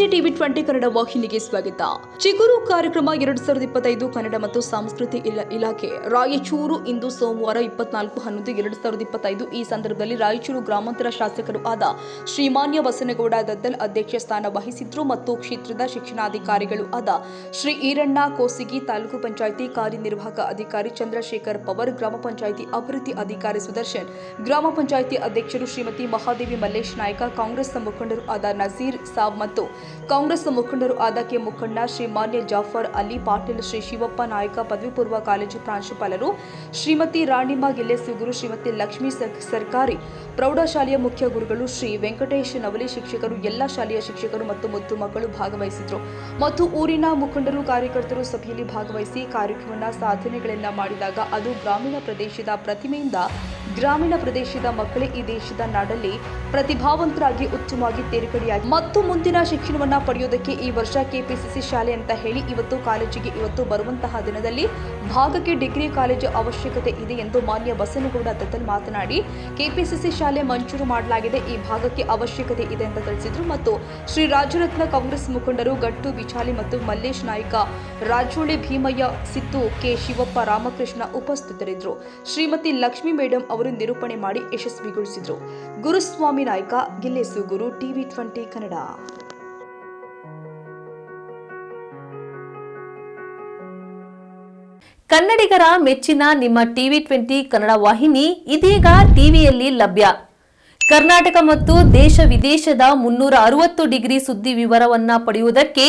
ನಮಸ್ತೆ ಟಿವಿ 20 ಕನ್ನಡ ವಾಹಿನಿಗೆ ಸ್ವಾಗತ. ಚಿಗುರು ಕಾರ್ಯಕ್ರಮ 2025 ಕನ್ನಡ ಮತ್ತು ಸಂಸ್ಕೃತಿ ಇಲಾಖೆ ರಾಯಚೂರು ಇಂದು ಸೋಮವಾರ 24/11/2025 ಈ ಸಂದರ್ಭದಲ್ಲಿ ರಾಯಚೂರು ಗ್ರಾಮಾಂತರ ಶಾಸಕರು ಆದ ಶ್ರೀಮಾನ್ಯ ಬಸನಗೌಡ ದದ್ದಲ್ ಅಧ್ಯಕ್ಷ ಸ್ಥಾನ ವಹಿಸಿದ್ರು ಮತ್ತು ಕ್ಷೇತ್ರದ ಶಿಕ್ಷಣಾಧಿಕಾರಿಗಳು ಆದ ಶ್ರೀ ಈರಣ್ಣ ಕೋಸಿಗಿ, ತಾಲೂಕು ಪಂಚಾಯಿತಿ ಕಾರ್ಯನಿರ್ವಾಹಕ ಅಧಿಕಾರಿ ಚಂದ್ರಶೇಖರ್ ಪವರ್, ಗ್ರಾಮ ಪಂಚಾಯಿತಿ ಅಭಿವೃದ್ಧಿ ಅಧಿಕಾರಿ ಸುದರ್ಶನ್, ಗ್ರಾಮ ಪಂಚಾಯಿತಿ ಅಧ್ಯಕ್ಷರು ಶ್ರೀಮತಿ ಮಹಾದೇವಿ ಮಲ್ಲೇಶ್ ನಾಯ್ಕ, ಕಾಂಗ್ರೆಸ್ ಮುಖಂಡರು ಆದ ನಜೀರ್ ಸಾಬ್ ಮತ್ತು ಕಾಂಗ್ರೆಸ್ ಮುಖಂಡರು ಆದ ಕೆ ಮುಖಂಡ ಶ್ರೀಮಾನ್ಯ ಜಾಫರ್ ಅಲಿ ಪಾಟೀಲ್, ಶ್ರೀ ಶಿವಪ್ಪ ನಾಯ್ಕ, ಪದವಿ ಪೂರ್ವ ಕಾಲೇಜು ಪ್ರಾಂಶುಪಾಲರು ಶ್ರೀಮತಿ ರಾಣಿಮಾ ಗಿಲ್ಲೆಸುಗುರು, ಶ್ರೀಮತಿ ಲಕ್ಷ್ಮೀ ಸರ್ಕಾರಿ ಪ್ರೌಢಶಾಲೆಯ ಮುಖ್ಯ ಗುರುಗಳು ಶ್ರೀ ವೆಂಕಟೇಶ್ ನವಲಿ, ಶಿಕ್ಷಕರು, ಎಲ್ಲ ಶಾಲೆಯ ಶಿಕ್ಷಕರು ಮತ್ತು ಮುದ್ದು ಮಕ್ಕಳು ಭಾಗವಹಿಸಿದ್ರು ಮತ್ತು ಊರಿನ ಮುಖಂಡರು ಕಾರ್ಯಕರ್ತರು ಸಭೆಯಲ್ಲಿ ಭಾಗವಹಿಸಿ ಕಾರ್ಯಕ್ರಮದ ಸಾಧನೆಗಳೆಲ್ಲ ಮಾಡಿದಾಗ ಅದು ಗ್ರಾಮೀಣ ಪ್ರದೇಶದ ಪ್ರತಿಮೆಯಿಂದ ಗ್ರಾಮೀಣ ಪ್ರದೇಶದ ಮಕ್ಕಳೇ ಈ ದೇಶದ ನಾಡಲ್ಲಿ ಪ್ರತಿಭಾವಂತರಾಗಿ ಉತ್ತಮವಾಗಿ ತೇರ್ಗಡೆಯಾಗಿ ಮತ್ತು ಮುಂದಿನ ಶಿಕ್ಷಣವನ್ನ ಪಡೆಯೋದಕ್ಕೆ ಈ ವರ್ಷ ಕೆಪಿಸಿಸಿ ಶಾಲೆ ಅಂತ ಹೇಳಿ ಇವತ್ತು ಕಾಲೇಜಿಗೆ ಇವತ್ತು ಬರುವಂತಹ ದಿನದಲ್ಲಿ ಭಾಗಕ್ಕೆ ಡಿಗ್ರಿ ಕಾಲೇಜು ಅವಶ್ಯಕತೆ ಇದೆ ಎಂದು ಮಾನ್ಯ ಬಸನಗೌಡ ದದ್ದಲ್ ಮಾತನಾಡಿ, ಕೆಪಿಸಿಸಿ ಶಾಲೆ ಮಂಜೂರು ಮಾಡಲಾಗಿದೆ, ಈ ಭಾಗಕ್ಕೆ ಅವಶ್ಯಕತೆ ಇದೆ ಅಂತ ತಿಳಿಸಿದ್ರು ಮತ್ತು ಶ್ರೀ ರಾಜರತ್ನ ಕಾಂಗ್ರೆಸ್ ಮುಖಂಡರು ಗಟ್ಟು ವಿಚಾಲಿ ಮತ್ತು ಮಲ್ಲೇಶ್ ನಾಯ್ಕ, ರಾಜೋಳಿ ಭೀಮಯ್ಯ, ಸಿದ್ದು, ಕೆ ಶಿವಪ್ಪ, ರಾಮಕೃಷ್ಣ ಉಪಸ್ಥಿತರಿದ್ದರು. ಶ್ರೀಮತಿ ಲಕ್ಷ್ಮೀ ಮೇಡಂ ಅವರು ನಿರೂಪಣೆ ಮಾಡಿ ಯಶಸ್ವಿಗೊಳಿಸಿದರು. ಗುರುಸ್ವಾಮಿ ನಾಯ್ಕ, ಗಿಲ್ಲೆಸುಗುರು, ಟಿವಿ 20 ಕನ್ನಡ. ಕನ್ನಡಿಗರ ಮೆಚ್ಚಿನ ನಿಮ್ಮ ಟಿವಿ 20 ಕನ್ನಡ ವಾಹಿನಿ ಇದೀಗ ಟಿವಿಯಲ್ಲಿ ಲಭ್ಯ. ಕರ್ನಾಟಕ ಮತ್ತು ದೇಶ ವಿದೇಶದ 360 ಡಿಗ್ರಿ ಸುದ್ದಿ ವಿವರವನ್ನ ಪಡೆಯುವುದಕ್ಕೆ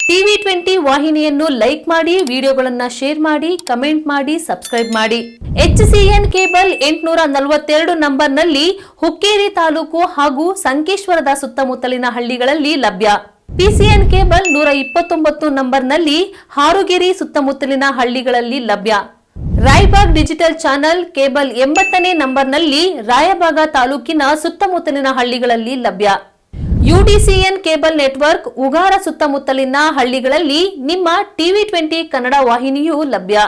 ಟಿವಿ 20 ವಾಹಿನಿಯನ್ನು ಲೈಕ್ ಮಾಡಿ, ವಿಡಿಯೋಗಳನ್ನು ಶೇರ್ ಮಾಡಿ, ಕಮೆಂಟ್ ಮಾಡಿ, ಸಬ್ಸ್ಕ್ರೈಬ್ ಮಾಡಿ. HCN ಕೇಬಲ್ 842 ನಂಬರ್ನಲ್ಲಿ ಹುಕ್ಕೇರಿ ತಾಲೂಕು ಹಾಗೂ ಸಂಕೇಶ್ವರದ ಸುತ್ತಮುತ್ತಲಿನ ಹಳ್ಳಿಗಳಲ್ಲಿ ಲಭ್ಯ. PCN ಕೇಬಲ್ 129 ನಂಬರ್ನಲ್ಲಿ ಹಾರುಗೆರೆ ಸುತ್ತಮುತ್ತಲಿನ ಹಳ್ಳಿಗಳಲ್ಲಿ ಲಭ್ಯ. ರಾಯಬಾಗ್ ಡಿಜಿಟಲ್ ಚಾನೆಲ್ ಕೇಬಲ್ 80ನೇ ನಂಬರ್ನಲ್ಲಿ ರಾಯಬಾಗ ತಾಲೂಕಿನ ಸುತ್ತಮುತ್ತಲಿನ ಹಳ್ಳಿಗಳಲ್ಲಿ ಲಭ್ಯ. UDCN ಕೇಬಲ್ ನೆಟ್ವರ್ಕ್ ಉಗಾರ ಸುತ್ತಮುತ್ತಲಿನ ಹಳ್ಳಿಗಳಲ್ಲಿ ನಿಮ್ಮ ಟಿವಿ 20 ಕನ್ನಡ ವಾಹಿನಿಯೂ ಲಭ್ಯ.